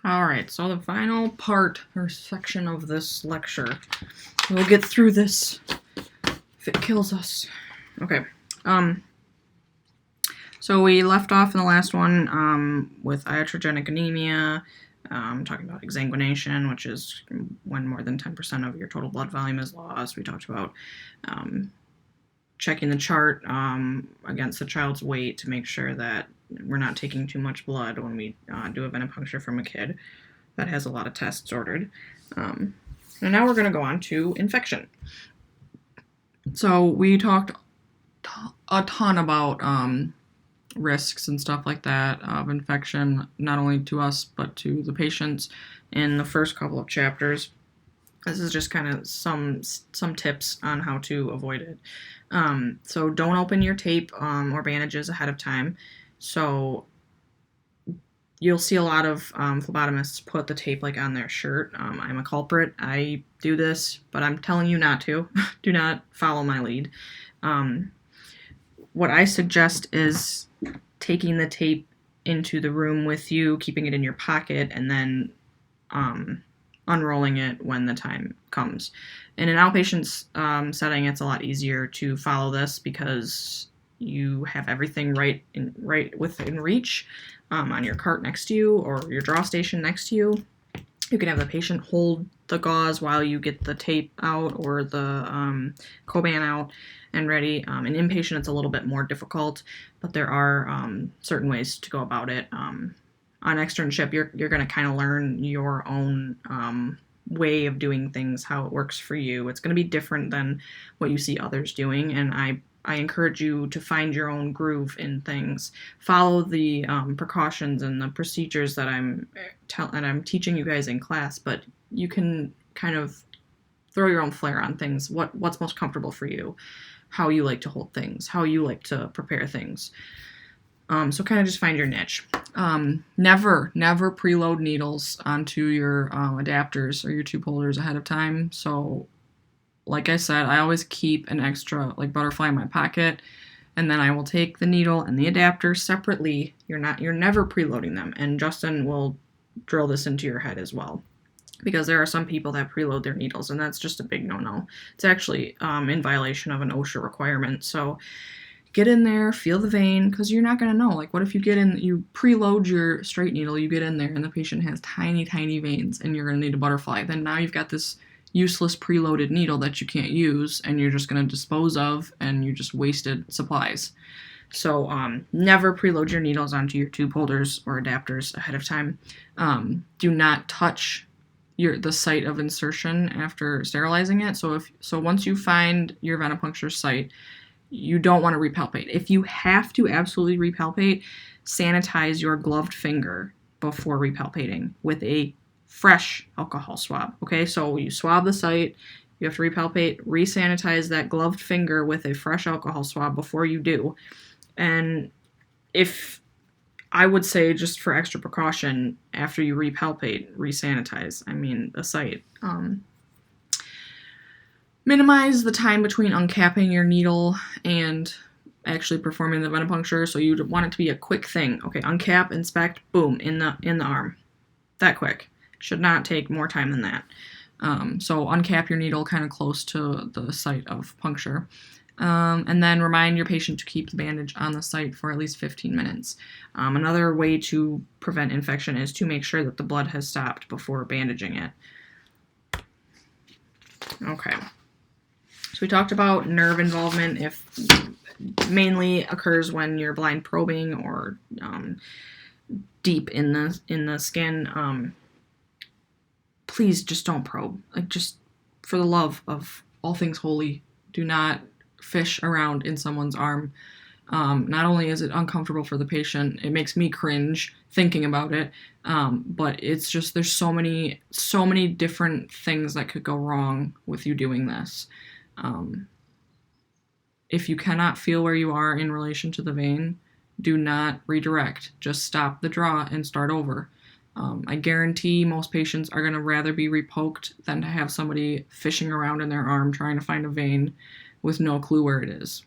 All right, so the final part or section of this lecture. We'll get through this if it kills us. Okay. So we left off in the last one with iatrogenic anemia, talking about exsanguination, which is when more than 10% of your total blood volume is lost. We talked about checking the chart against the child's weight to make sure that we're not taking too much blood when we do a venipuncture from a kid that has a lot of tests ordered. And now we're going to go on to infection. So we talked a ton about risks and stuff like that of infection, not only to us but to the patients in the first couple of chapters. This is just kind of some tips on how to avoid it. So don't open your tape or bandages ahead of time. So you'll see a lot of phlebotomists put the tape like on their shirt. I'm a culprit. I do this, but I'm telling you not to. Do not follow my lead. What I suggest is taking the tape into the room with you, keeping it in your pocket, and then unrolling it when the time comes. In an outpatient setting, it's a lot easier to follow this because you have everything right within reach on your cart next to you or your draw station next to you. You can have the patient hold the gauze while you get the tape out or the Coban out and ready. In inpatient, it's a little bit more difficult, but there are certain ways to go about it. On externship, you're going to kind of learn your own way of doing things, how it works for you. It's going to be different than what you see others doing, and I encourage you to find your own groove in things. Follow the precautions and the procedures that I'm teaching you guys in class, but you can kind of throw your own flair on things. What's most comfortable for you, how you like to hold things, how you like to prepare things. So kind of just find your niche. Never preload needles onto your adapters or your tube holders ahead of time. So like I said, I always keep an extra butterfly in my pocket, and then I will take the needle and the adapter separately. You're never preloading them, and Justin will drill this into your head as well, because there are some people that preload their needles, and that's just a big no-no. It's actually in violation of an OSHA requirement. So get in there, feel the vein, because you're not going to know. What if you preload your straight needle, you get in there, and the patient has tiny, tiny veins, and you're going to need a butterfly. Then now you've got this useless preloaded needle that you can't use, and you're just going to dispose of, and you just wasted supplies. So never preload your needles onto your tube holders or adapters ahead of time. Do not touch the site of insertion after sterilizing it. So once you find your venipuncture site, you don't want to repalpate. If you have to absolutely repalpate, sanitize your gloved finger before repalpating with a fresh alcohol swab. Okay, so you swab the site, you have to repalpate, resanitize that gloved finger with a fresh alcohol swab before you do. And if I would say, just for extra precaution, after you repalpate, resanitize. The site. Minimize the time between uncapping your needle and actually performing the venipuncture. So you want it to be a quick thing. Okay, uncap, inspect, boom, in the arm. That quick. Should not take more time than that. So uncap your needle kind of close to the site of puncture. And then remind your patient to keep the bandage on the site for at least 15 minutes. Another way to prevent infection is to make sure that the blood has stopped before bandaging it. Okay. So we talked about nerve involvement. If mainly occurs when you're blind probing or deep in the skin. Please just don't probe. Just for the love of all things holy, do not fish around in someone's arm. Not only is it uncomfortable for the patient, it makes me cringe thinking about it, but it's just, there's so many different things that could go wrong with you doing this. If you cannot feel where you are in relation to the vein, do not redirect. Just stop the draw and start over. I guarantee most patients are going to rather be repoked than to have somebody fishing around in their arm trying to find a vein with no clue where it is.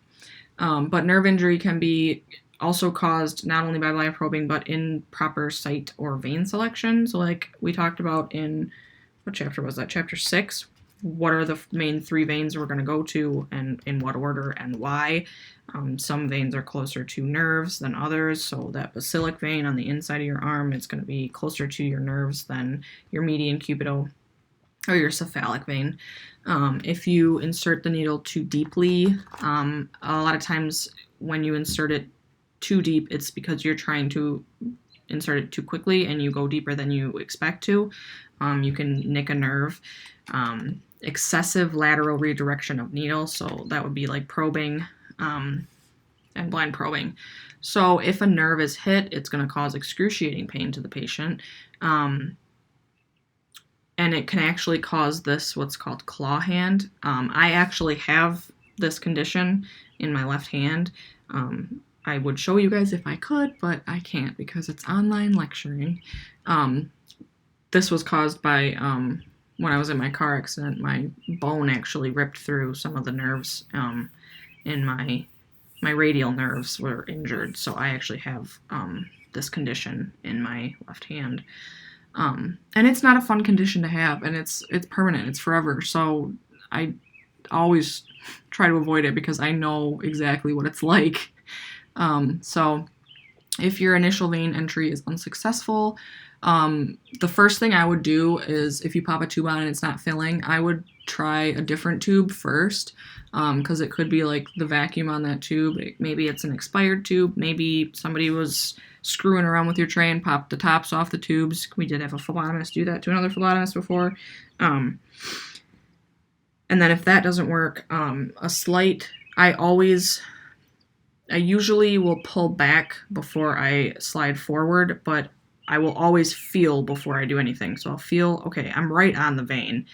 But nerve injury can be also caused not only by blind probing, but improper site or vein selection. So like we talked about in, what chapter was that? Chapter 6. What are the main 3 veins we're going to go to, and in what order and why? Some veins are closer to nerves than others, so that basilic vein on the inside of your arm is going to be closer to your nerves than your median cubital or your cephalic vein. If you insert the needle too deeply, a lot of times when you insert it too deep, it's because you're trying to insert it too quickly and you go deeper than you expect to. You can nick a nerve. Excessive lateral redirection of needle, so that would be like probing and blind probing. So if a nerve is hit, it's going to cause excruciating pain to the patient. And it can actually cause this, what's called claw hand. I actually have this condition in my left hand. I would show you guys if I could, but I can't because it's online lecturing. This was caused by when I was in my car accident. My bone actually ripped through some of the nerves in my radial nerves were injured, so I actually have this condition in my left hand. And it's not a fun condition to have, and it's permanent, it's forever, so I always try to avoid it because I know exactly what it's like. So if your initial vein entry is unsuccessful, the first thing I would do is, if you pop a tube on and it's not filling, I would try a different tube first, because it could be like the vacuum on that tube. Maybe it's an expired tube. Maybe somebody was screwing around with your tray and popped the tops off the tubes. We did have a phlebotomist do that to another phlebotomist before. And then if that doesn't work, I usually will pull back before I slide forward, but I will always feel before I do anything. So I'll feel, okay, I'm right on the vein.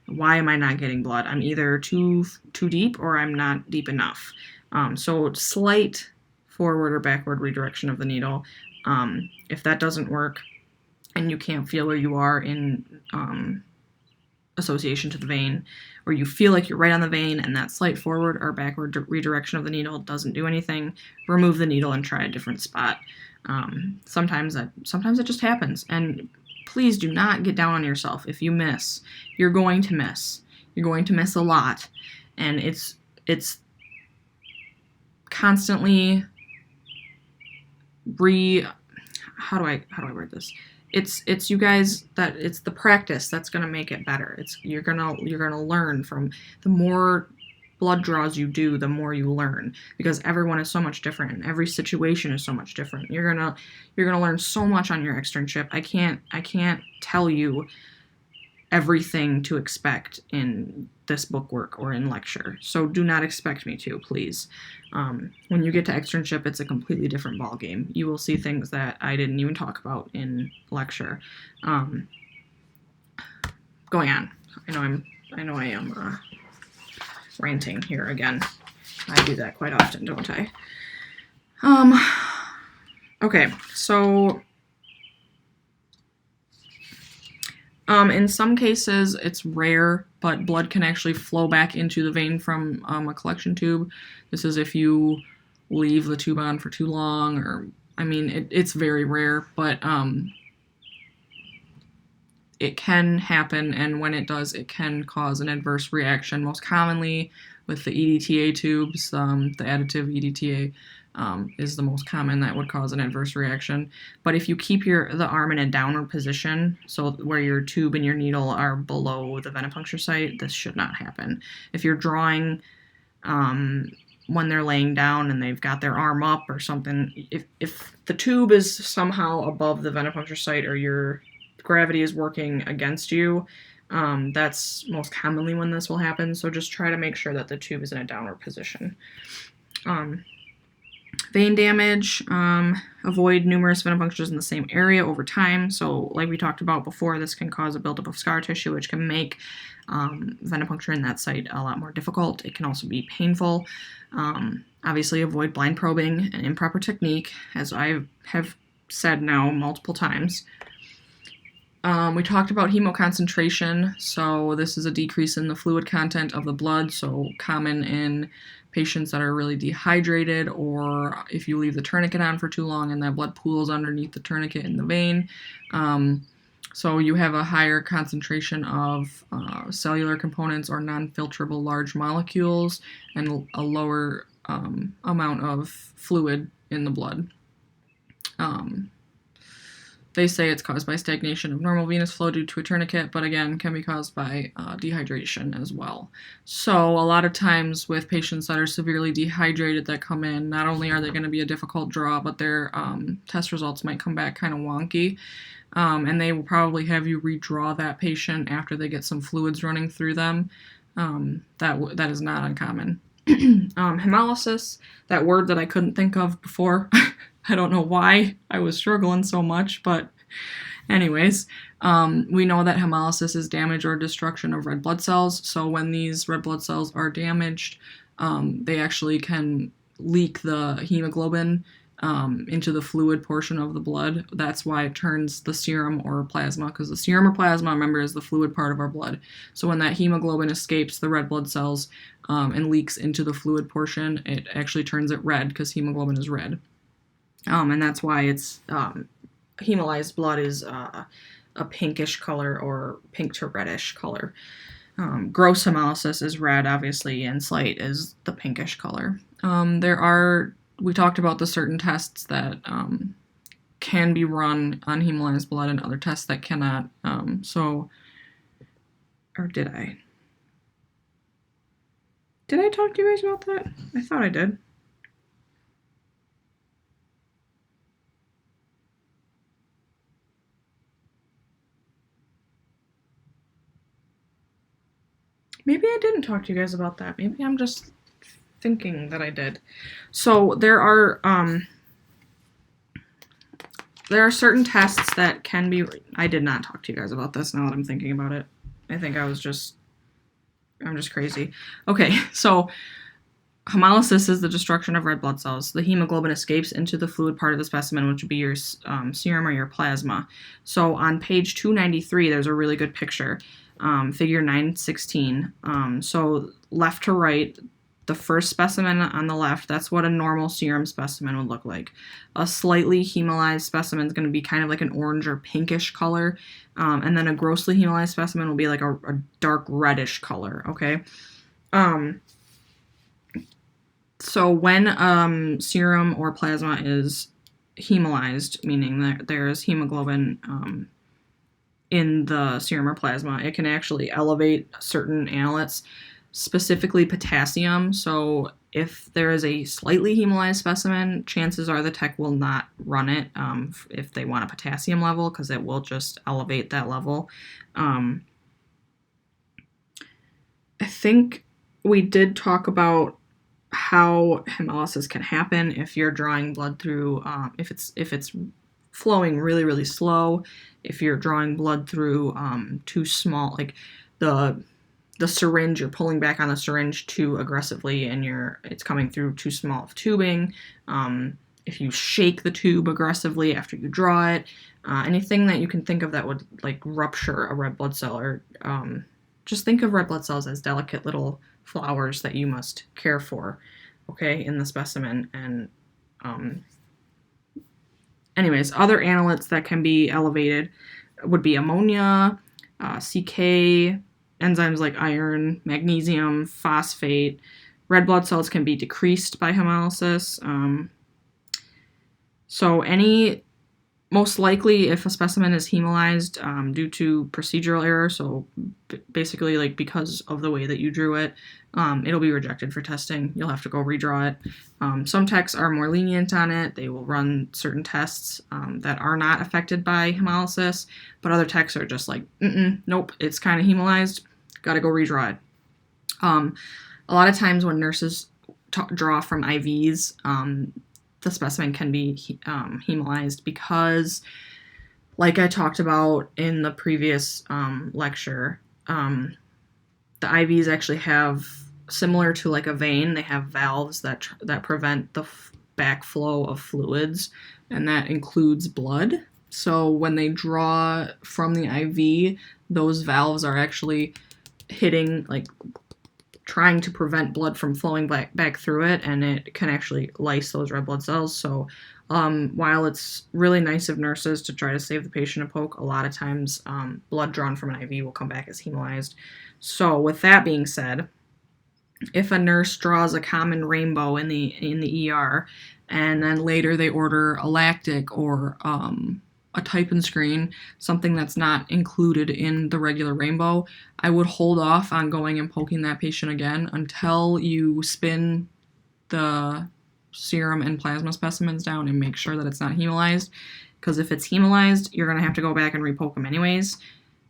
Why am I not getting blood? I'm either too deep or I'm not deep enough. So slight forward or backward redirection of the needle. If that doesn't work and you can't feel where you are in association to the vein, or you feel like you're right on the vein and that slight forward or backward redirection of the needle doesn't do anything, remove the needle and try a different spot. Sometimes it just happens, and please do not get down on yourself. If you miss, you're going to miss. You're going to miss a lot, and it's constantly how do I word this? It's you guys, that it's the practice that's gonna make it better. You're gonna learn from the more blood draws you do, the more you learn, because everyone is so much different and every situation is so much different. You're gonna learn so much on your externship. I can't tell you everything to expect in this bookwork or in lecture, so do not expect me to, please. When you get to externship, it's a completely different ball game. You will see things that I didn't even talk about in lecture. Going on. I know I am ranting here again. I do that quite often, don't I? Okay, so in some cases it's rare, but blood can actually flow back into the vein from a collection tube. This is if you leave the tube on for too long, or, I mean, it's very rare, but it can happen, and when it does, it can cause an adverse reaction, most commonly with the EDTA tubes. The additive EDTA is the most common that would cause an adverse reaction. But if you keep the arm in a downward position, so where your tube and your needle are below the venipuncture site, this should not happen. If you're drawing when they're laying down and they've got their arm up or something, if the tube is somehow above the venipuncture site, or your gravity is working against you, that's most commonly when this will happen. So just try to make sure that the tube is in a downward position. Vein damage, avoid numerous venipunctures in the same area over time. So like we talked about before, this can cause a buildup of scar tissue, which can make venipuncture in that site a lot more difficult. It can also be painful. Obviously avoid blind probing and improper technique, as I have said now multiple times. We talked about hemoconcentration. So this is a decrease in the fluid content of the blood. So common in patients that are really dehydrated, or if you leave the tourniquet on for too long and that blood pools underneath the tourniquet in the vein. So you have a higher concentration of cellular components or non-filtrable large molecules and a lower amount of fluid in the blood. They say it's caused by stagnation of normal venous flow due to a tourniquet, but again, can be caused by dehydration as well. So a lot of times with patients that are severely dehydrated that come in, not only are they going to be a difficult draw, but their test results might come back kind of wonky. And they will probably have you redraw that patient after they get some fluids running through them. That is not uncommon. Hemolysis, that word that I couldn't think of before. I don't know why I was struggling so much, but anyways, we know that hemolysis is damage or destruction of red blood cells. So when these red blood cells are damaged, they actually can leak the hemoglobin into the fluid portion of the blood. That's why it turns the serum or plasma, because the serum or plasma, remember, is the fluid part of our blood. So when that hemoglobin escapes the red blood cells and leaks into the fluid portion, it actually turns it red because hemoglobin is red. And that's why it's hemolyzed blood is a pinkish color or pink to reddish color. Gross hemolysis is red, obviously, and slight is the pinkish color. We talked about the certain tests that can be run on hemolyzed blood and other tests that cannot. Or did I? Did I talk to you guys about that? I thought I did. Maybe I didn't talk to you guys about that. Maybe I'm just thinking that I did. So there are certain tests that can be. I did not talk to you guys about this. Now that I'm thinking about it, I think I'm just crazy. Okay, so hemolysis is the destruction of red blood cells. The hemoglobin escapes into the fluid part of the specimen, which would be your serum or your plasma. So on page 293, there's a really good picture. Figure 916. So left to right, the first specimen on the left, that's what a normal serum specimen would look like. A slightly hemolyzed specimen is going to be kind of like an orange or pinkish color. And then a grossly hemolyzed specimen will be like a dark reddish color, okay? So when serum or plasma is hemolyzed, meaning that there is hemoglobin in the serum or plasma, it can actually elevate certain analytes, specifically potassium. So if there is a slightly hemolyzed specimen, chances are the tech will not run it if they want a potassium level, because it will just elevate that level. I think we did talk about how hemolysis can happen if you're drawing blood through, if it's flowing really, really slow, if you're drawing blood through too small, like the syringe, you're pulling back on the syringe too aggressively and it's coming through too small of tubing, if you shake the tube aggressively after you draw it, anything that you can think of that would like rupture a red blood cell, or just think of red blood cells as delicate little flowers that you must care for, okay, in the specimen. And anyways, other analytes that can be elevated would be ammonia, CK, enzymes like iron, magnesium, phosphate. Red blood cells can be decreased by hemolysis. So most likely if a specimen is hemolyzed due to procedural error, so basically like because of the way that you drew it, it'll be rejected for testing. You'll have to go redraw it. Some techs are more lenient on it. They will run certain tests that are not affected by hemolysis, but other techs are just like, nope, it's kind of hemolyzed, gotta go redraw it. A lot of times when nurses draw from IVs, the specimen can be hemolyzed because, like I talked about in the previous lecture, the IVs actually have, similar to like a vein, they have valves that prevent the backflow of fluids, and that includes blood. So when they draw from the IV, those valves are actually hitting, like, trying to prevent blood from flowing back through it, and it can actually lyse those red blood cells. So while it's really nice of nurses to try to save the patient a poke, a lot of times blood drawn from an IV will come back as hemolyzed. So with that being said, if a nurse draws a common rainbow in the ER, and then later they order a lactic or a type and screen, something that's not included in the regular rainbow, I would hold off on going and poking that patient again until you spin the serum and plasma specimens down and make sure that it's not hemolyzed. Because if it's hemolyzed, you're going to have to go back and repoke them anyways.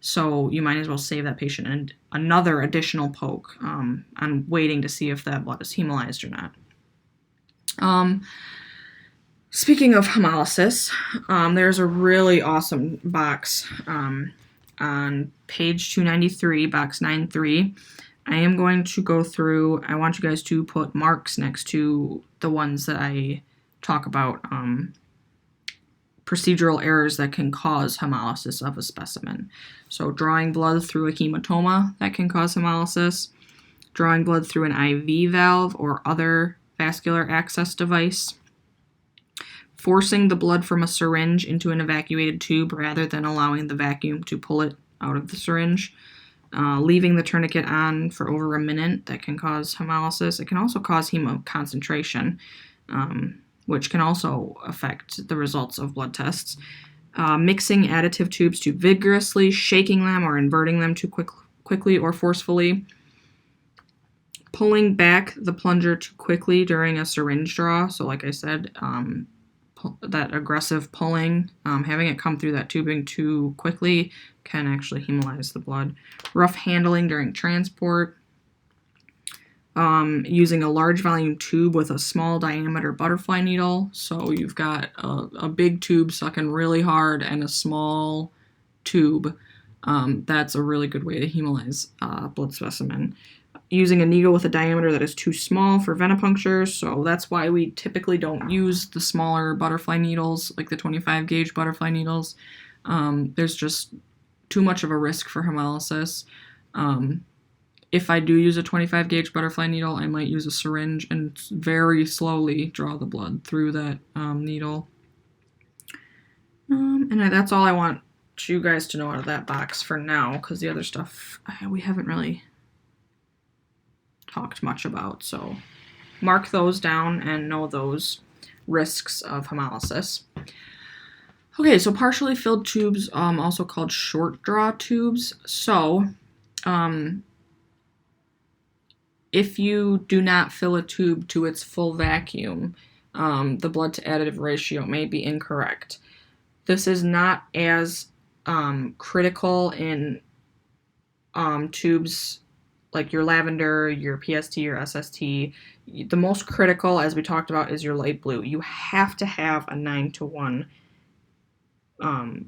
So you might as well save that patient and another additional poke on waiting to see if that blood is hemolyzed or not. Speaking of hemolysis, there's a really awesome box on page 293, box 9.3. I am going to go through, I want you guys to put marks next to the ones that I talk about, procedural errors that can cause hemolysis of a specimen. So drawing blood through a hematoma, that can cause hemolysis. Drawing blood through an IV valve or other vascular access device. Forcing the blood from a syringe into an evacuated tube rather than allowing the vacuum to pull it out of the syringe. Leaving the tourniquet on for over a minute, that can cause hemolysis. It can also cause hemoconcentration, which can also affect the results of blood tests. Mixing additive tubes too vigorously, shaking them or inverting them too quickly or forcefully. Pulling back the plunger too quickly during a syringe draw. So like I said, that aggressive pulling, having it come through that tubing too quickly can actually hemolyze the blood. Rough handling during transport. Using a large volume tube with a small diameter butterfly needle. So you've got a big tube sucking really hard and a small tube. That's a really good way to hemolyze a blood specimen. Using a needle with a diameter that is too small for venipuncture, so that's why we typically don't use the smaller butterfly needles, like the 25 gauge butterfly needles. There's just too much of a risk for hemolysis. If I do use a 25 gauge butterfly needle, I might use a syringe and very slowly draw the blood through that needle. And that's all I want you guys to know out of that box for now, because the other stuff we haven't really talked much about. So mark those down and know those risks of hemolysis. Okay, so partially filled tubes, also called short draw tubes. So if you do not fill a tube to its full vacuum, the blood to additive ratio may be incorrect. This is not as critical in tubes like your lavender, your PST, your SST. The most critical, as we talked about, is your light blue. You have to have a 9:1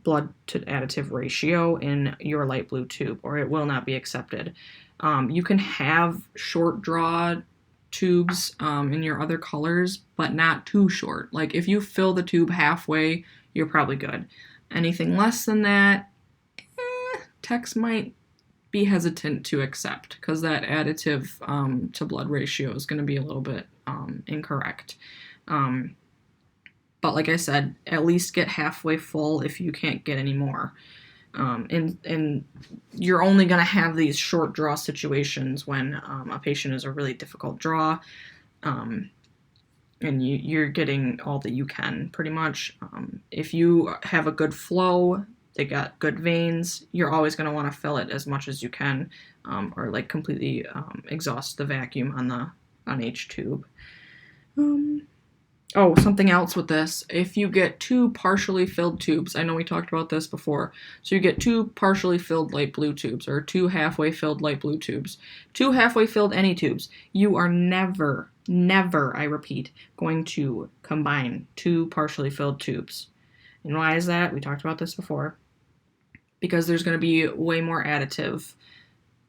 blood to additive ratio in your light blue tube, or it will not be accepted. You can have short draw tubes in your other colors, but not too short. Like if you fill the tube halfway, you're probably good. Anything less than that, techs might be hesitant to accept because that additive to blood ratio is going to be a little bit incorrect. But like I said, at least get halfway full if you can't get any more. And you're only going to have these short draw situations when a patient is a really difficult draw, and you're getting all that you can, pretty much. If you have a good flow, they got good veins, you're always going to want to fill it as much as you can, or like completely exhaust the vacuum on each tube. Oh, something else with this. If you get two partially filled tubes, I know we talked about this before, so you get two partially filled light blue tubes, or two halfway filled light blue tubes, two halfway filled any tubes, you are never, I repeat, going to combine two partially filled tubes. And why is that? We talked about this before. Because there's going to be way more additive.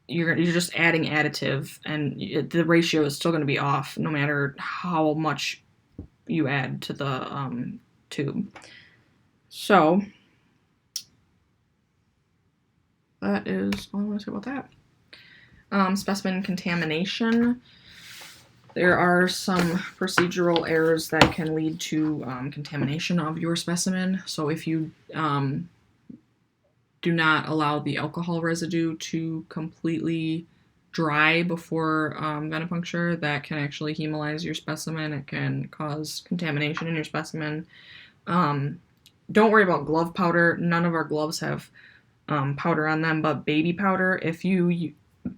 You're just adding additive, and the ratio is still going to be off no matter how much you add to the tube. So that is all I want to say about that. Specimen contamination. There are some procedural errors that can lead to contamination of your specimen. So if you do not allow the alcohol residue to completely dry before venipuncture, that can actually hemolyze your specimen. It can cause contamination in your specimen. Don't worry about glove powder. None of our gloves have powder on them, but baby powder. If you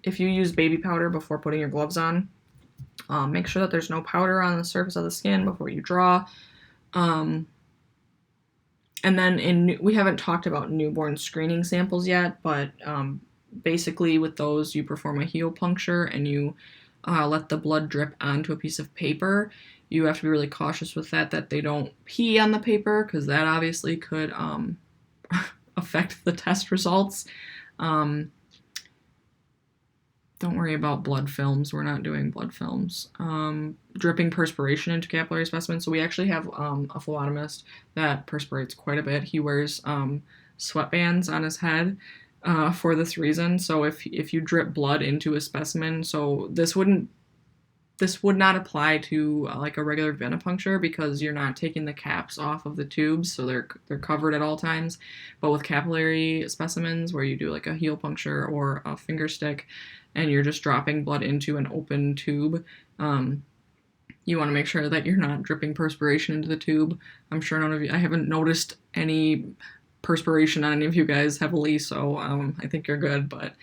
use baby powder before putting your gloves on, make sure that there's no powder on the surface of the skin before you draw. And then we haven't talked about newborn screening samples yet, but basically with those you perform a heel puncture and you let the blood drip onto a piece of paper. You have to be really cautious with that they don't pee on the paper, because that obviously could affect the test results. Don't worry about blood films. We're not doing blood films. Dripping perspiration into capillary specimens. So we actually have a phlebotomist that perspirates quite a bit. He wears sweatbands on his head for this reason. So if you drip blood into a specimen, so this would not apply to like a regular venipuncture, because you're not taking the caps off of the tubes, so they're covered at all times. But with capillary specimens, where you do like a heel puncture or a finger stick, and you're just dropping blood into an open tube, you want to make sure that you're not dripping perspiration into the tube. I'm sure I haven't noticed any perspiration on any of you guys heavily, so I think you're good. But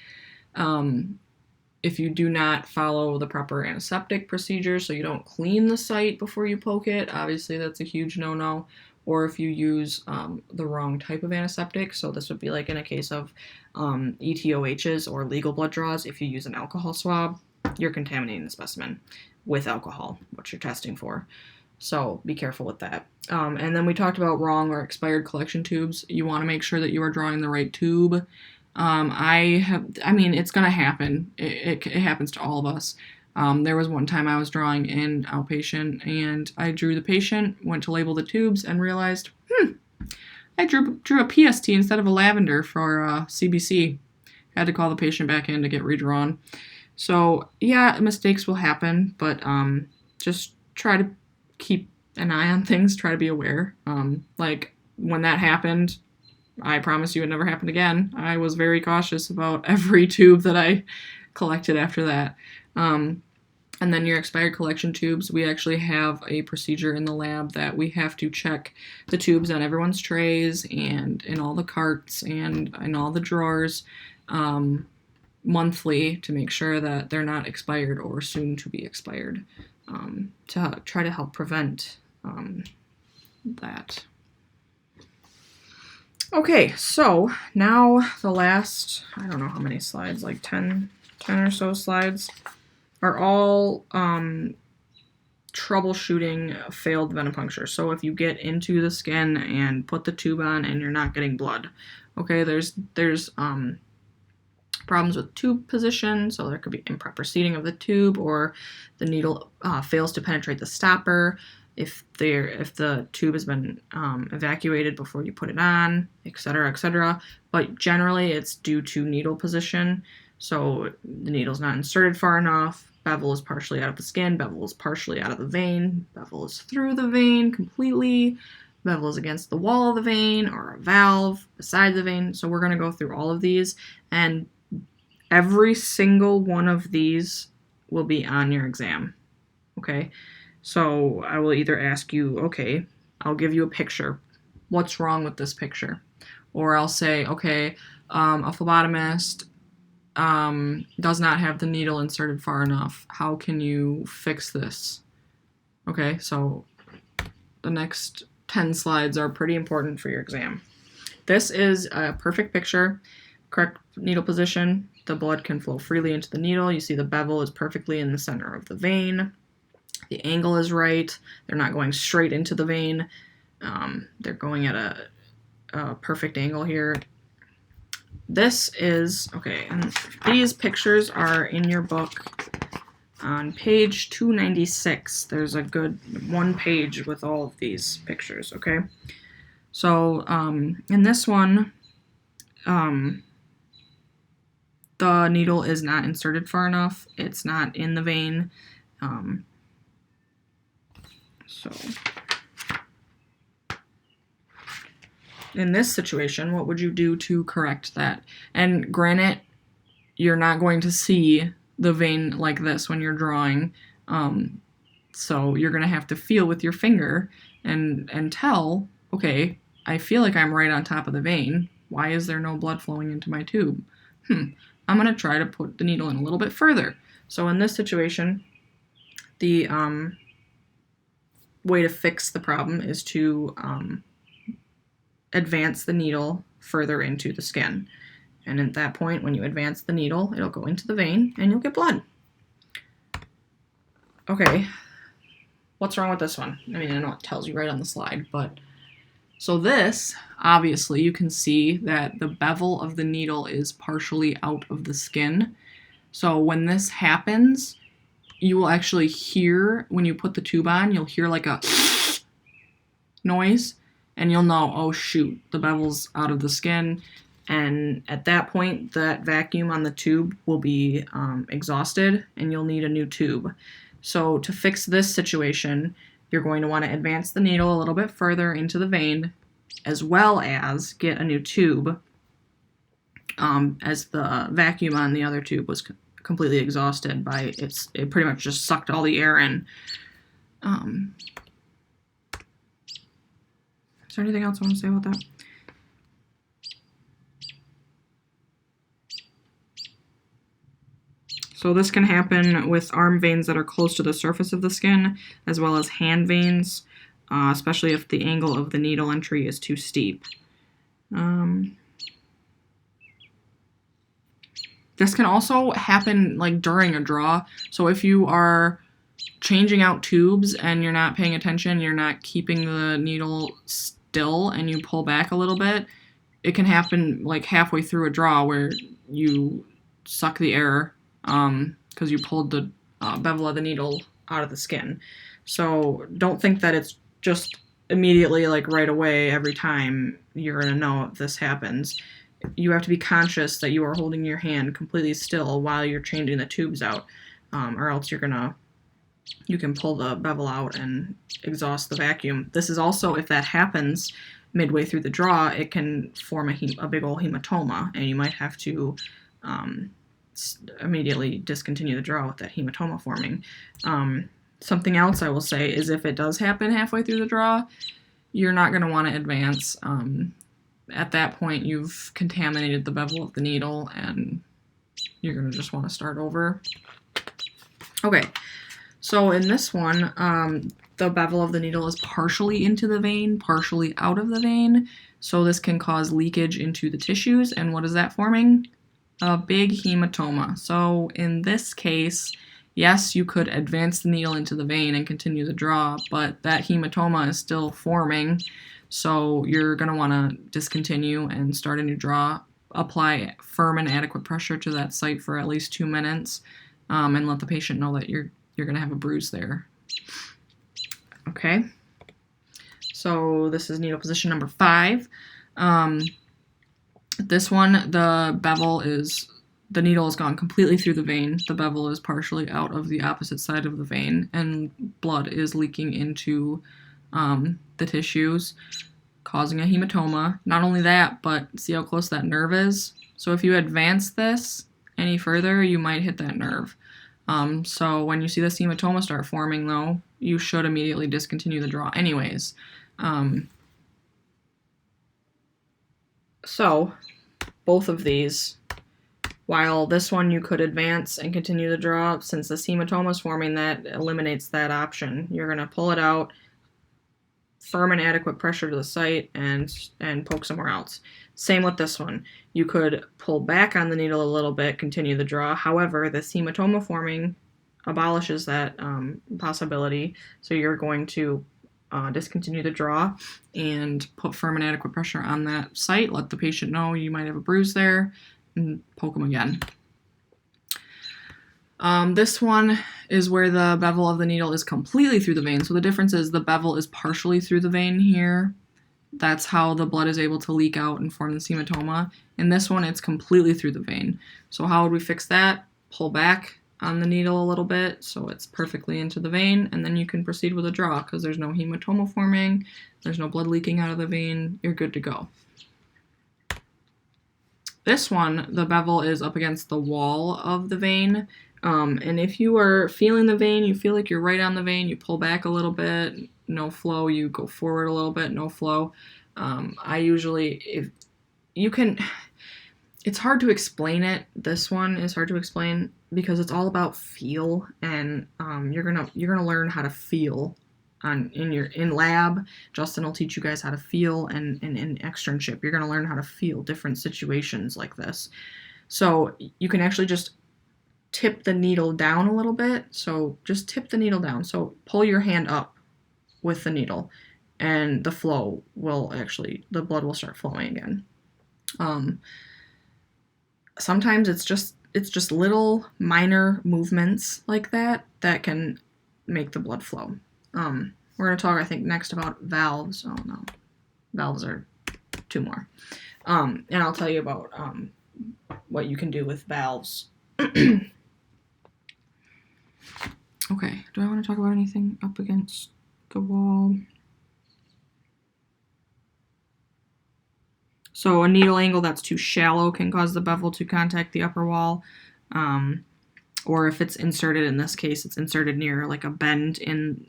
if you do not follow the proper antiseptic procedure, so you don't clean the site before you poke it, obviously that's a huge no-no. Or if you use the wrong type of antiseptic, so this would be like in a case of ETOHs or legal blood draws, if you use an alcohol swab, you're contaminating the specimen with alcohol, what you're testing for. So be careful with that. And then we talked about wrong or expired collection tubes. You want to make sure that you are drawing the right tube. It's going to happen. It happens to all of us. There was one time I was drawing in outpatient, and I drew the patient, went to label the tubes, and realized, I drew a PST instead of a lavender for CBC. Had to call the patient back in to get redrawn. So, yeah, mistakes will happen, but just try to keep an eye on things, try to be aware. Like, when that happened, I promise you it never happened again. I was very cautious about every tube that I collected after that. And then your expired collection tubes, we actually have a procedure in the lab that we have to check the tubes on everyone's trays and in all the carts and in all the drawers monthly to make sure that they're not expired or soon to be expired, to try to help prevent that. Okay, so now the last, I don't know how many slides, like 10 or so slides, are all troubleshooting failed venipuncture. So if you get into the skin and put the tube on and you're not getting blood, okay, there's problems with tube position, so there could be improper seating of the tube, or the needle fails to penetrate the stopper, if the tube has been evacuated before you put it on, etc., etc. But generally it's due to needle position. So the needle's not inserted far enough, bevel is partially out of the skin, bevel is partially out of the vein, bevel is through the vein completely, bevel is against the wall of the vein or a valve beside the vein. So we're going to go through all of these, and every single one of these will be on your exam, okay? So I will either ask you, okay, I'll give you a picture. What's wrong with this picture? Or I'll say, okay, a phlebotomist does not have the needle inserted far enough. How can you fix this? Okay, so the next 10 slides are pretty important for your exam. This is a perfect picture. Correct needle position. The blood can flow freely into the needle. You see the bevel is perfectly in the center of the vein. The angle is right. They're not going straight into the vein. They're going at a perfect angle here. This is, okay, and these pictures are in your book on page 296. There's a good one page with all of these pictures, okay? So, in this one, the needle is not inserted far enough. It's not in the vein. So in this situation, what would you do to correct that? And granted, you're not going to see the vein like this when you're drawing. So you're going to have to feel with your finger and tell, okay, I feel like I'm right on top of the vein. Why is there no blood flowing into my tube? I'm going to try to put the needle in a little bit further. So in this situation, the way to fix the problem is to advance the needle further into the skin. And at that point, when you advance the needle, it'll go into the vein and you'll get blood. Okay, what's wrong with this one? I mean, I know it tells you right on the slide, but so this, obviously, you can see that the bevel of the needle is partially out of the skin. So when this happens, you will actually hear, when you put the tube on, you'll hear like a noise, and you'll know, oh shoot, the bevel's out of the skin. And at that point, that vacuum on the tube will be exhausted, and you'll need a new tube. So to fix this situation, you're going to want to advance the needle a little bit further into the vein, as well as get a new tube, as the vacuum on the other tube was completely exhausted by it pretty much just sucked all the air in. Is there anything else I want to say about that? So this can happen with arm veins that are close to the surface of the skin, as well as hand veins, especially if the angle of the needle entry is too steep. This can also happen like during a draw. So if you are changing out tubes and you're not paying attention, you're not keeping the needle still, and you pull back a little bit, it can happen like halfway through a draw where you suck the air because you pulled the bevel of the needle out of the skin. So don't think that it's just immediately, like right away, every time you're going to know if this happens. You have to be conscious that you are holding your hand completely still while you're changing the tubes out, or else you can pull the bevel out and exhaust the vacuum. This is also, if that happens midway through the draw, it can form a big old hematoma, and you might have to immediately discontinue the draw with that hematoma forming. Something else I will say is if it does happen halfway through the draw, you're not going to want to advance. At that point, you've contaminated the bevel of the needle, and you're going to just want to start over. Okay, so in this one, the bevel of the needle is partially into the vein, partially out of the vein, so this can cause leakage into the tissues, and what is that forming? A big hematoma. So in this case, yes, you could advance the needle into the vein and continue the draw, but that hematoma is still forming, so you're going to want to discontinue and start a new draw. Apply firm and adequate pressure to that site for at least 2 minutes, and let the patient know that you're going to have a bruise there. Okay, so this is needle position number 5. This one, the needle has gone completely through the vein. The bevel is partially out of the opposite side of the vein, and blood is leaking into the tissues, causing a hematoma. Not only that, but see how close that nerve is? So if you advance this any further, you might hit that nerve. So when you see this hematoma start forming, though, you should immediately discontinue the draw anyways. So both of these, while this one you could advance and continue the draw, since this hematoma is forming, that eliminates that option. You're going to pull it out, firm and adequate pressure to the site, and poke somewhere else. Same with this one. You could pull back on the needle a little bit, continue the draw. However, this hematoma forming abolishes that possibility, so you're going to discontinue the draw and put firm and adequate pressure on that site. Let the patient know you might have a bruise there, and poke them again. This one is where the bevel of the needle is completely through the vein. So the difference is the bevel is partially through the vein here, That's how the blood is able to leak out and form this hematoma. In this one, it's completely through the vein. So how would we fix that? Pull back on the needle a little bit so it's perfectly into the vein, and then you can proceed with a draw because there's no hematoma forming, there's no blood leaking out of the vein, you're good to go. This one, the bevel is up against the wall of the vein, and if you are feeling the vein, you feel like you're right on the vein, you pull back a little bit, no flow, you go forward a little bit, no flow. I usually, if you can, it's hard to explain it. This one is hard to explain because it's all about feel, and you're gonna learn how to feel in lab. Justin will teach you guys how to feel, and in externship you're gonna learn how to feel different situations like this. So you can actually just tip the needle down a little bit. So just tip the needle down. So pull your hand up with the needle, and the blood will start flowing again. Sometimes it's just little minor movements like that can make the blood flow. We're going to talk, I think, next about valves. Oh no, valves are two more. And I'll tell you about what you can do with valves. Okay, do I want to talk about anything up against the wall? So a needle angle that's too shallow can cause the bevel to contact the upper wall. Or if it's inserted, in this case, it's inserted near like a bend in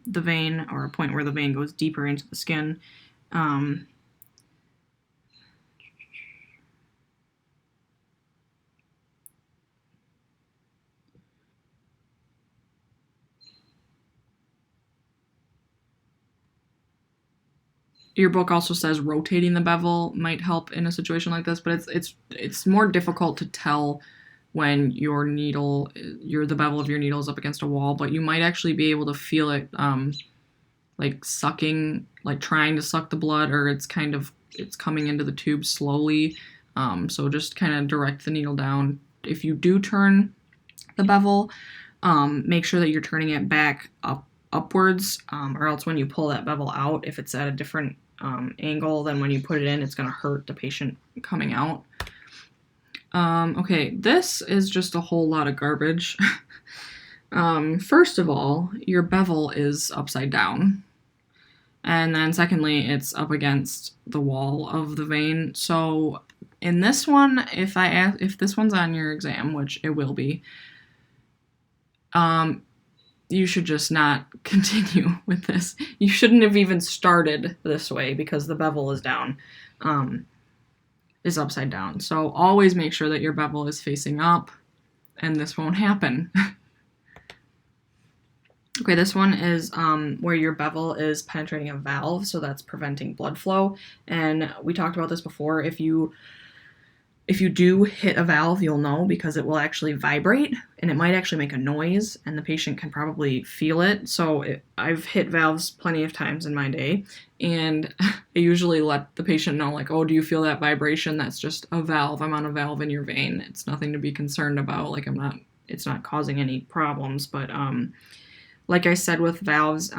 the vein, or a point where the vein goes deeper into the skin. Your book also says rotating the bevel might help in a situation like this, but it's more difficult to tell when the bevel of your needle is up against a wall, but you might actually be able to feel it like sucking, like trying to suck the blood, or it's coming into the tube slowly. So just kind of direct the needle down. If you do turn the bevel, make sure that you're turning it back upwards, or else when you pull that bevel out, if it's at a different angle than when you put it in, it's going to hurt the patient coming out. Okay, this is just a whole lot of garbage. First of all, your bevel is upside down. And then secondly, it's up against the wall of the vein. So in this one, if this one's on your exam, which it will be, you should just not continue with this. You shouldn't have even started this way because the bevel is down, is upside down. So always make sure that your bevel is facing up, and this won't happen. Okay, this one is where your bevel is penetrating a valve, so that's preventing blood flow. And we talked about this before. If you do hit a valve, you'll know because it will actually vibrate, and it might actually make a noise, and the patient can probably feel it. So I've hit valves plenty of times in my day, and I usually let the patient know, like, oh, do you feel that vibration? That's just a valve. I'm on a valve in your vein. It's nothing to be concerned about. Like, it's not causing any problems. But like I said with valves,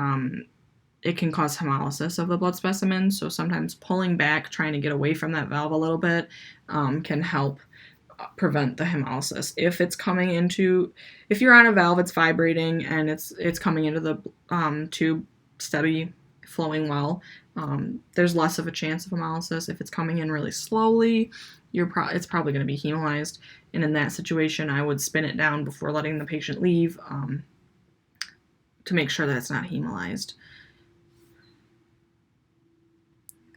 it can cause hemolysis of the blood specimen, so sometimes pulling back, trying to get away from that valve a little bit, can help prevent the hemolysis. If you're on a valve, it's vibrating and it's coming into the tube steady, flowing well, there's less of a chance of hemolysis. If it's coming in really slowly, it's probably going to be hemolyzed, and in that situation, I would spin it down before letting the patient leave to make sure that it's not hemolyzed.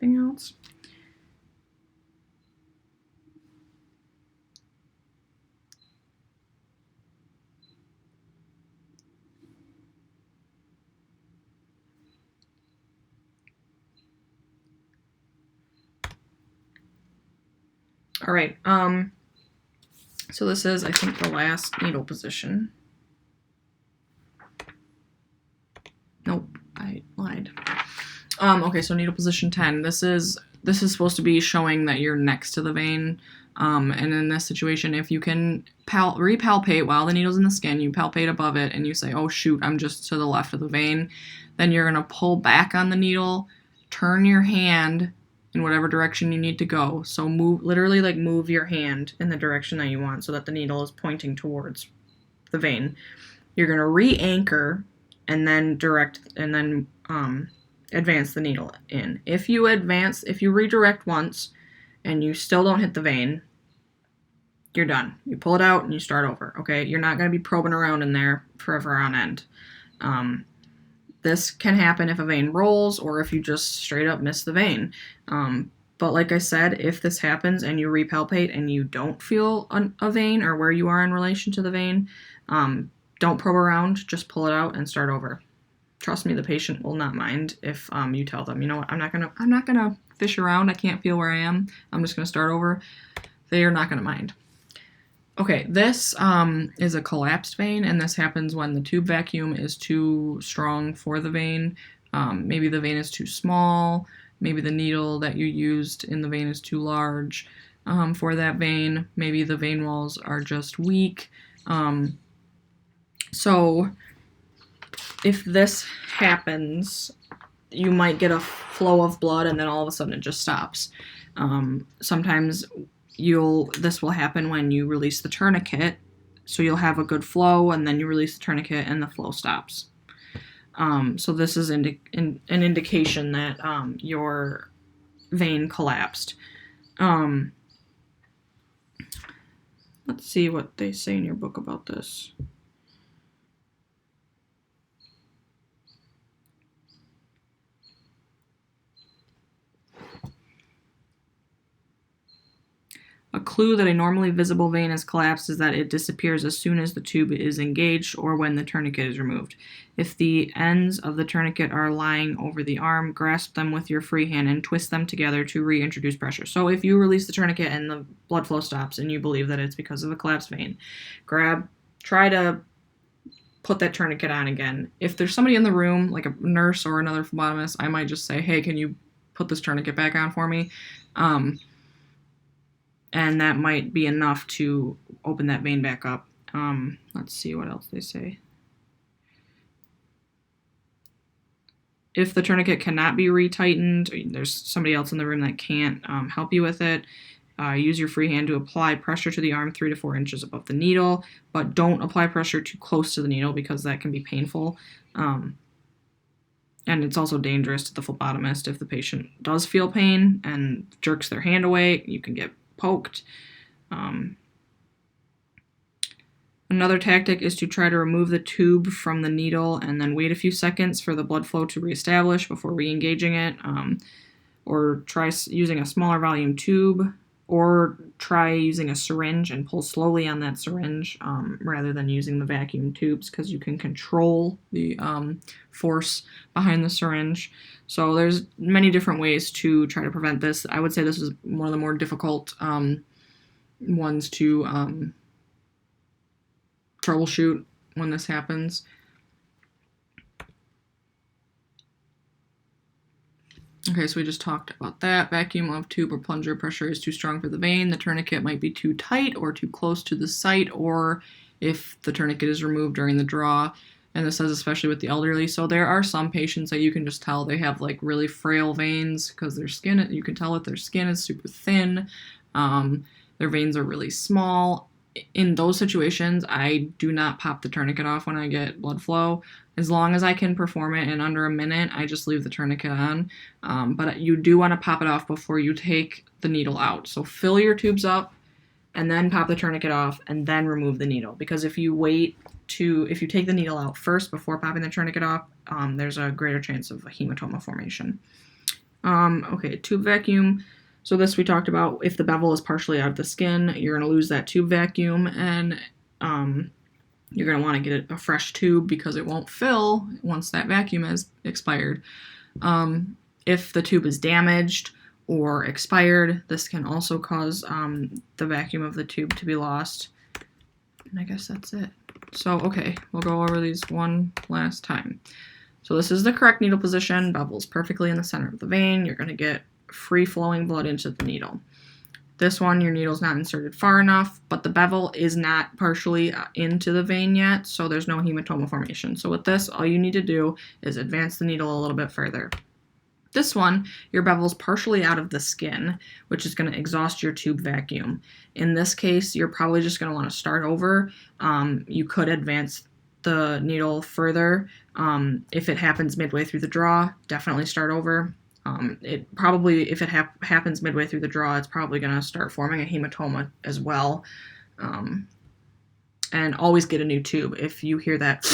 Anything else? All right. So this is, I think, the last needle position. Nope, I lied. Okay, so needle position 10. This is supposed to be showing that you're next to the vein. And in this situation, if you can repalpate while the needle's in the skin, you palpate above it and you say, oh shoot, I'm just to the left of the vein, then you're going to pull back on the needle turn your hand in whatever direction you need to go. So literally move your hand in the direction that you want so that the needle is pointing towards the vein. You're going to re-anchor and then advance the needle in. If you redirect once and you still don't hit the vein, you're done. You pull it out and you start over, okay? You're not going to be probing around in there forever on end. This can happen if a vein rolls or if you just straight up miss the vein. But like I said, if this happens and you repalpate and you don't feel a vein or where you are in relation to the vein, don't probe around, just pull it out and start over. Trust me, the patient will not mind if you tell them, you know what, I'm not gonna fish around, I can't feel where I am, I'm just gonna start over. They are not gonna mind. Okay, this is a collapsed vein, and this happens when the tube vacuum is too strong for the vein. Maybe the vein is too small, maybe the needle that you used in the vein is too large for that vein, maybe the vein walls are just weak. So if this happens, you might get a flow of blood and then all of a sudden it just stops. Sometimes this will happen when you release the tourniquet, so you'll have a good flow and then you release the tourniquet and the flow stops. So this is an indication that your vein collapsed. Let's see what they say in your book about this. A clue that a normally visible vein is collapsed is that it disappears as soon as the tube is engaged or when the tourniquet is removed. If the ends of the tourniquet are lying over the arm, grasp them with your free hand and twist them together to reintroduce pressure. So if you release the tourniquet and the blood flow stops and you believe that it's because of a collapsed vein, try to put that tourniquet on again. If there's somebody in the room, like a nurse or another phlebotomist, I might just say, hey, can you put this tourniquet back on for me? And that might be enough to open that vein back up. Let's see what else they say. If the tourniquet cannot be retightened, there's somebody else in the room that can't help you with it, use your free hand to apply pressure to the arm 3 to 4 inches above the needle, but don't apply pressure too close to the needle because that can be painful. And it's also dangerous to the phlebotomist. If the patient does feel pain and jerks their hand away, you can get poked. Another tactic is to try to remove the tube from the needle and then wait a few seconds for the blood flow to reestablish before re-engaging it, or try using a smaller volume tube, or try using a syringe and pull slowly on that syringe rather than using the vacuum tubes, because you can control the force behind the syringe. So there's many different ways to try to prevent this. I would say this is one of the more difficult ones to troubleshoot when this happens. Okay, so we just talked about that. Vacuum of tube or plunger pressure is too strong for the vein. The tourniquet might be too tight or too close to the site, or if the tourniquet is removed during the draw. And this says especially with the elderly. So there are some patients that you can just tell they have like really frail veins because their skin, you can tell that their skin is super thin. Their veins are really small. In those situations, I do not pop the tourniquet off when I get blood flow. As long as I can perform it in under a minute, I just leave the tourniquet on. But you do want to pop it off before you take the needle out. So fill your tubes up and then pop the tourniquet off and then remove the needle. Because if you take the needle out first before popping the tourniquet off, there's a greater chance of a hematoma formation. Okay, tube vacuum. So this we talked about, if the bevel is partially out of the skin, you're going to lose that tube vacuum, and you're going to want to get a fresh tube because it won't fill once that vacuum has expired. If the tube is damaged or expired, this can also cause the vacuum of the tube to be lost. And I guess that's it. So, okay, we'll go over these one last time. So this is the correct needle position. Bevel's perfectly in the center of the vein. You're going to get free-flowing blood into the needle. This one, your needle's not inserted far enough, but the bevel is not partially into the vein yet, so there's no hematoma formation. So with this, all you need to do is advance the needle a little bit further. This one, your bevel's partially out of the skin, which is going to exhaust your tube vacuum. In this case, you're probably just going to want to start over. You could advance the needle further. If it happens midway through the draw, definitely start over. It probably, if it happens midway through the draw, it's probably going to start forming a hematoma as well. And always get a new tube. If you hear that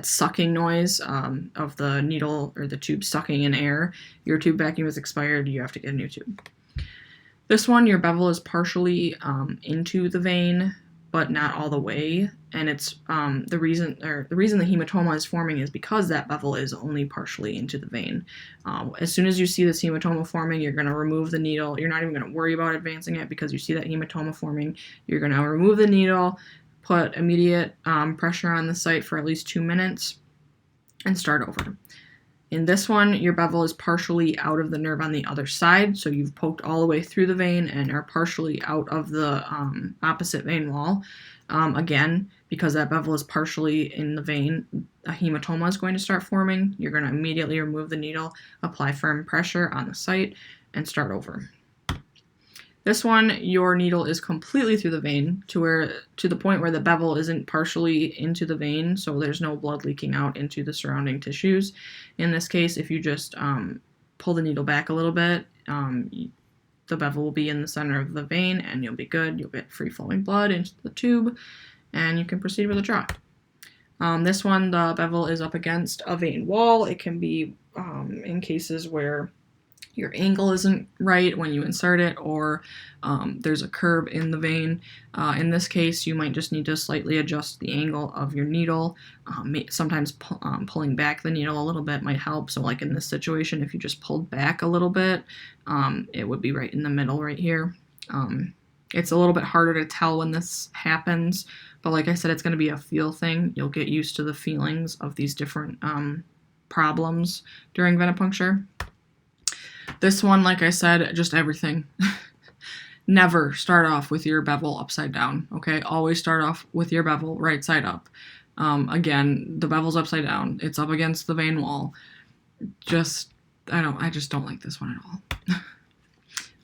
sucking noise of the needle or the tube sucking in air, your tube vacuum is expired. You have to get a new tube. This one, your bevel is partially into the vein, but not all the way. And it's the reason the hematoma is forming is because that bevel is only partially into the vein. As soon as you see this hematoma forming, you're going to remove the needle. You're not even going to worry about advancing it because you see that hematoma forming. You're going to remove the needle, put immediate pressure on the site for at least 2 minutes, and start over. In this one, your bevel is partially out of the nerve on the other side, so you've poked all the way through the vein and are partially out of the opposite vein wall. Again, because that bevel is partially in the vein, a hematoma is going to start forming. You're going to immediately remove the needle, apply firm pressure on the site, and start over. This one, your needle is completely through the vein to the point where the bevel isn't partially into the vein, so there's no blood leaking out into the surrounding tissues. In this case, if you just pull the needle back a little bit, the bevel will be in the center of the vein and you'll be good. You'll get free-flowing blood into the tube and you can proceed with the draw. This one, the bevel is up against a vein wall. It can be in cases where your angle isn't right when you insert it, or there's a curve in the vein. In this case, you might just need to slightly adjust the angle of your needle. Sometimes pulling back the needle a little bit might help. So like in this situation, if you just pulled back a little bit, it would be right in the middle right here. It's a little bit harder to tell when this happens, but like I said, it's going to be a feel thing. You'll get used to the feelings of these different problems during venipuncture. This one, like I said, just everything. Never start off with your bevel upside down, okay? Always start off with your bevel right side up. Again, the bevel's upside down. It's up against the vein wall. I just don't like this one at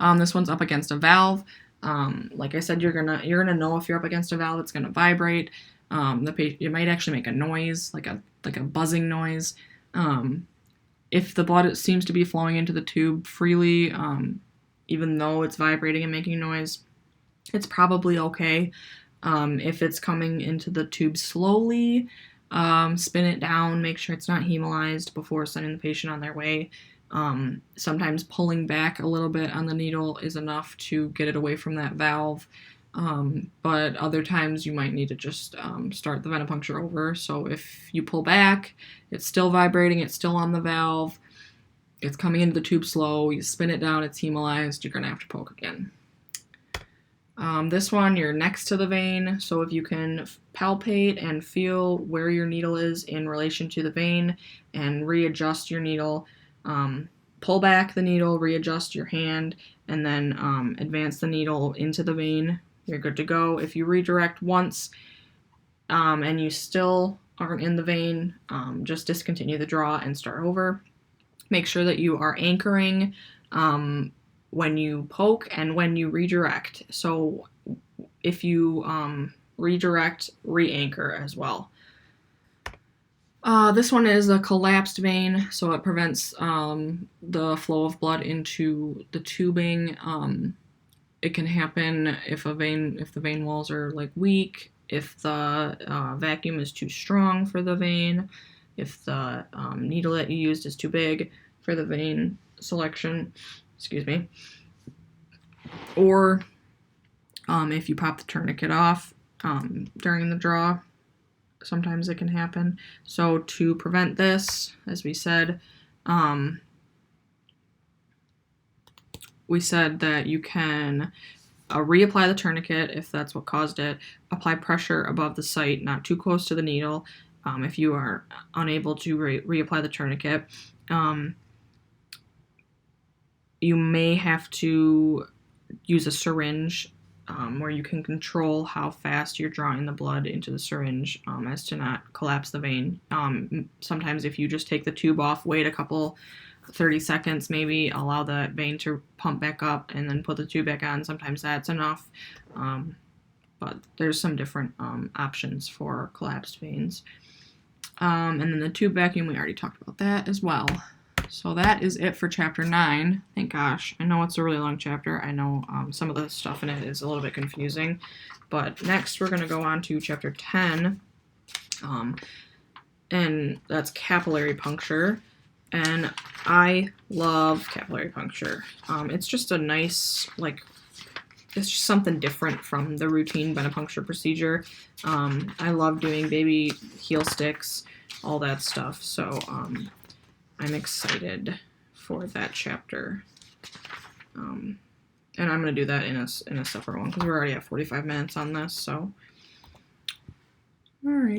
all. This one's up against a valve. Like I said, you're gonna know if you're up against a valve. It's gonna vibrate. It might actually make a noise, like a buzzing noise. If the blood seems to be flowing into the tube freely, even though it's vibrating and making noise, it's probably okay. If it's coming into the tube slowly, spin it down, make sure it's not hemolyzed before sending the patient on their way. Sometimes pulling back a little bit on the needle is enough to get it away from that valve. But other times you might need to just start the venipuncture over. So if you pull back, it's still vibrating, it's still on the valve, it's coming into the tube slow, you spin it down, it's hemolyzed, you're going to have to poke again. This one, you're next to the vein, so if you can palpate and feel where your needle is in relation to the vein and readjust your needle, pull back the needle, readjust your hand, and then advance the needle into the vein, you're good to go. If you redirect once and you still aren't in the vein, just discontinue the draw and start over. Make sure that you are anchoring when you poke and when you redirect. So if you redirect, re-anchor as well. This one is a collapsed vein, so it prevents the flow of blood into the tubing. It can happen if the vein walls are like weak, if the vacuum is too strong for the vein, if the needle that you used is too big for the vein selection, or if you pop the tourniquet off during the draw, sometimes it can happen. So to prevent this, as we said that you can reapply the tourniquet if that's what caused it. Apply pressure above the site, not too close to the needle. If you are unable to reapply the tourniquet, you may have to use a syringe where you can control how fast you're drawing the blood into the syringe as to not collapse the vein. Sometimes if you just take the tube off, wait a couple 30 seconds maybe, allow the vein to pump back up, and then put the tube back on. Sometimes that's enough. But there's some different options for collapsed veins. And then the tube vacuum, we already talked about that as well. So that is it for chapter 9. Thank gosh. I know it's a really long chapter. I know some of the stuff in it is a little bit confusing. But next we're going to go on to chapter 10. And that's capillary puncture. And I love capillary puncture. It's just a nice, it's just something different from the routine venipuncture procedure. I love doing baby heel sticks, all that stuff. So I'm excited for that chapter. And I'm going to do that in a separate one because we're already at 45 minutes on this. So, all right.